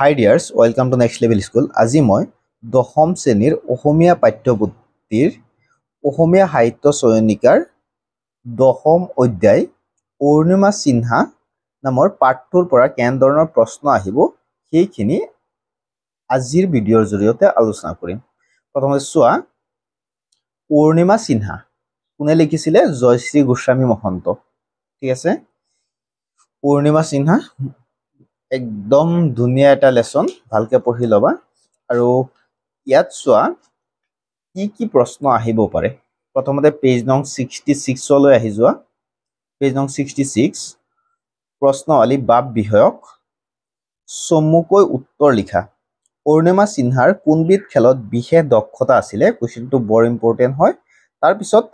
Hi dears, welcome to Next Level School. আজি মই দশম শ্ৰেণীৰ অসমীয়া পাঠ্যপুথিৰ অসমীয়া সাহিত্য চয়নিকাৰ দশম অধ্যায় পূৰ্ণিমা সিনহা নামৰ পাঠটোৰ পৰা কেনেধৰণৰ প্ৰশ্ন আহিব সেইখিনি আজিৰ ভিডিঅ'ৰ জৰিয়তে আলোচনা কৰিম। প্ৰথমতে চোৱা, পূৰ্ণিমা সিনহা কোনে লিখিছিলে? জয়শ্ৰী গোস্বামী মহন্ত। ঠিক আছে, পূৰ্ণিমা সিনহা একদম ধুনীয়া এটা লেসন, ভালকে পঢ়ি লবা। আৰু ইয়াত চোৱা কি কি প্ৰশ্ন আহিব পাৰে। প্ৰথমতে পেজ নং 66 লৈ আহি যোৱা। পেজ নং 66 প্ৰশ্নাৱলী বাপ বিষয়ক চমুকৈ উত্তৰ লিখা। পূৰ্ণিমা সিনহাৰ কোনবিধ খেলত বিশেষ দক্ষতা আছিলে? কোৱেশ্চনটো বৰ ইম্পৰ্টেণ্ট হয়। তাৰপিছত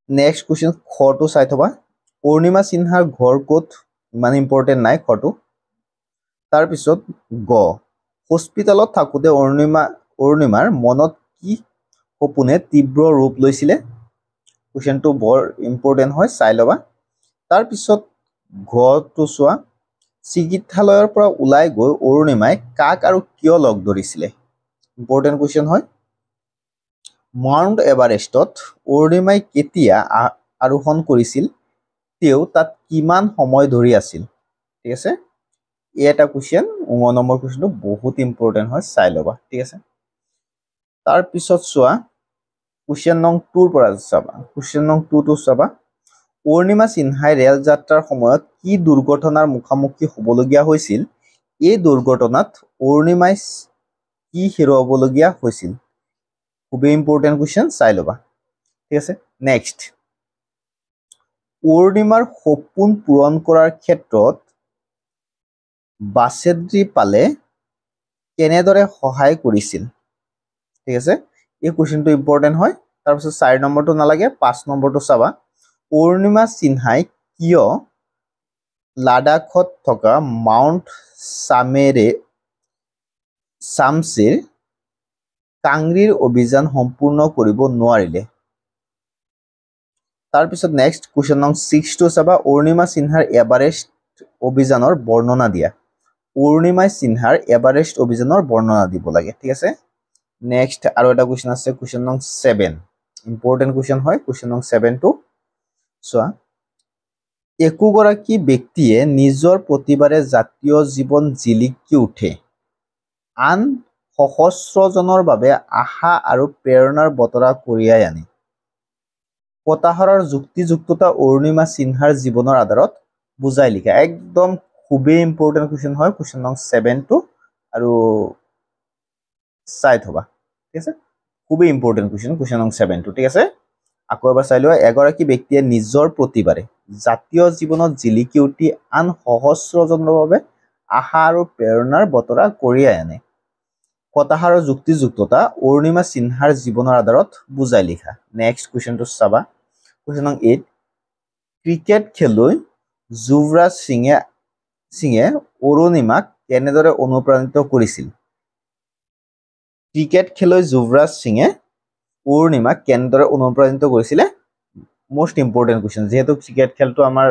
নেক্সট কোৱেশ্চন খটো চাই থবা। পূৰ্ণিমা সিনহাৰ ঘৰ ক'ত? ইমান ইম্পৰ্টেণ্ট নাই খটো। তাৰপিছত গ, হস্পিটেলত থাকোঁতে অৰুণিমাৰ মনত কি সপোনে তীব্ৰ ৰূপ লৈছিলে? কোৱেশ্চনটো বৰ ইম্পৰ্টেণ্ট হয়, চাই ল'বা। তাৰপিছত ঘটো চোৱা, চিকিৎসালয়ৰ পৰা ওলাই গৈ অৰুণিমাই কাক আৰু কিয় লগ ধৰিছিলে? ইম্পৰ্টেণ্ট কুৱেশ্চন হয়। মাউণ্ট এভাৰেষ্টত অৰুণিমাই কেতিয়া আৰোহণ কৰিছিল? তেওঁ তাত কিমান সময় ধৰি আছিল? ঠিক আছে, এই এটা কুৱেশ্চন 9 নম্বৰ কুৱেশ্চনটো বহুত ইম্পৰ্টেণ্ট হয়, চাই ল'বা। ঠিক আছে, তাৰপিছত চোৱা কুৱেশ্চন নং 2 পৰা চাবা। কুৱেশ্চন নং 2 চাবা, পূৰ্ণিমা সিনহাই ৰেল যাত্ৰাৰ সময়ত কি দুৰ্ঘটনাৰ মুখামুখি হ'বলগীয়া হৈছিল? এই দুৰ্ঘটনাত অৰুণিমাই কি হেৰুৱাবলগীয়া হৈছিল? খুবেই ইম্পৰ্টেণ্ট কুৱেশ্চন, চাই ল'বা। ঠিক আছে, নেক্সট, পূৰ্ণিমাৰ সপোন পূৰণ কৰাৰ ক্ষেত্ৰত বাসেদ্ৰী পালে কেনেদৰে সহায় কৰিছিল? ঠিক আছে, এই কুৱেশ্চনটো ইম্পৰ্টেণ্ট হয়। তাৰপিছত 4 নম্বৰটো নালাগে, 5 নম্বৰটো চাবা। পূৰ্ণিমা সিনহাই কিয় লাডাখত থকা মাউণ্ট চামছেৰ কাংৰীৰ অভিযান সম্পূৰ্ণ কৰিব নোৱাৰিলে? তাৰপিছত নেক্সট কুৱেশ্চন নং 6 চাবা। অৰুণিমা সিনহাৰ এভাৰেষ্ট অভিযানৰ বৰ্ণনা দিয়া। পূৰ্ণিমা সিনহাৰ এভাৰেষ্ট অভিযানৰ বৰ্ণনা দিব লাগে। ঠিক আছে, নেক্সট আৰু এটা কুৱেশ্চন আছে, কুৱেশ্চন নং 7, ইম্পৰ্টেণ্ট কুৱেশ্চন হয়। কুৱেশ্চন নং 7টো চোৱা, একোগৰাকী ব্যক্তিয়ে নিজৰ প্ৰতিবাৰে জাতীয় জীৱন জিলিকি উঠে, আন সহস্ৰজনৰ বাবে আশা আৰু প্ৰেৰণাৰ বতৰা কঢ়িয়াই আনে। কথাষাৰৰ যুক্তিযুক্ততা অৰুণিমা সিনহাৰ জীৱনৰ আধাৰত বুজাই লিখা। একদম খুবেই ইম্পৰ্টেণ্ট কুৱেশ্চন হয় কুৱেশ্চন নং 7টো, আৰু চাই থবা। ঠিক আছে, খুবেই ইম্পৰ্টেণ্ট কুৱেশ্চন নং 7টো। ঠিক আছে, আকৌ এবাৰ চাই লোৱা। এগৰাকী ব্যক্তিয়ে নিজৰ প্ৰতিবাৰে জাতীয় জীৱনত জিলিকি উঠি আন সহস্ৰজনৰ বাবে আশা আৰু প্ৰেৰণাৰ বতৰা কঢ়িয়াই আনে। কথাষাৰৰ যুক্তিযুক্ততা অৰুণিমা সিনহাৰ জীৱনৰ আধাৰত বুজাই লিখা। নেক্সট কুৱেশ্চনটো চাবা। কুৱেশ্চন নং 8, ক্ৰিকেট খেলুৱৈ যুৱৰাজ সিঙে অৰুণিমাক কেনেদৰে অনুপ্ৰাণিত কৰিছিল? ক্ৰিকেট খেলুৱৈ যুৱৰাজ সিঙে অৰুণিমাক কেনেদৰে অনুপ্ৰাণিত কৰিছিলে? মোষ্ট ইম্পৰ্টেণ্ট কুৱেশ্চন, যিহেতু ক্ৰিকেট খেলটো আমাৰ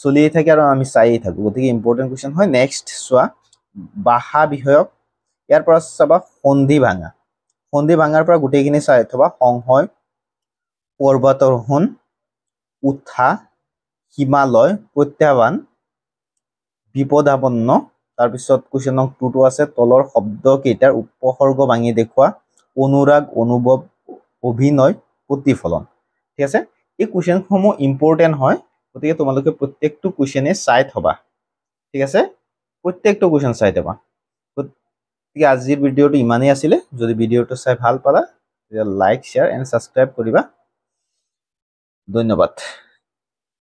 চলিয়ে থাকে আৰু আমি চাইয়ে থাকো, গতিকে ইম্পৰ্টেণ্ট কুৱেশ্চন হয়। নেক্সট চোৱা, ভাষা বিষয়ক, ইয়াৰ পৰা চাবা সন্ধি ভাঙা। সন্ধি ভাঙাৰ পৰা গোটেইখিনি চাই থবা। সংশয়, পৰ্বতাৰোহণ, উঠা, হিমালয়, প্ৰত্যাহ্বান, বিপদাপন্ন। তাৰপিছত কুৱেশ্চন নং 2 আছে, তলৰ শব্দ কেইটাৰ উপসৰ্গ ভাঙি দেখুওৱা। অনুৰাগ, অনুভৱ, অভিনয়, প্ৰতিফলন। ঠিক আছে, এই কুৱেশ্চনসমূহ ইম্পৰ্টেণ্ট হয়, গতিকে তোমালোকে প্ৰত্যেকটো কুৱেশ্চনে চাই থবা। ঠিক আছে, প্ৰত্যেকটো কুৱেশ্চন চাই থবা। গতিকে আজিৰ ভিডিঅ'টো ইমানেই আছিলে। যদি ভিডিঅ'টো চাই ভাল পালা তেতিয়া লাইক, শ্বেয়াৰ এণ্ড ছাবস্ক্ৰাইব কৰিবা। ধন্যবাদ।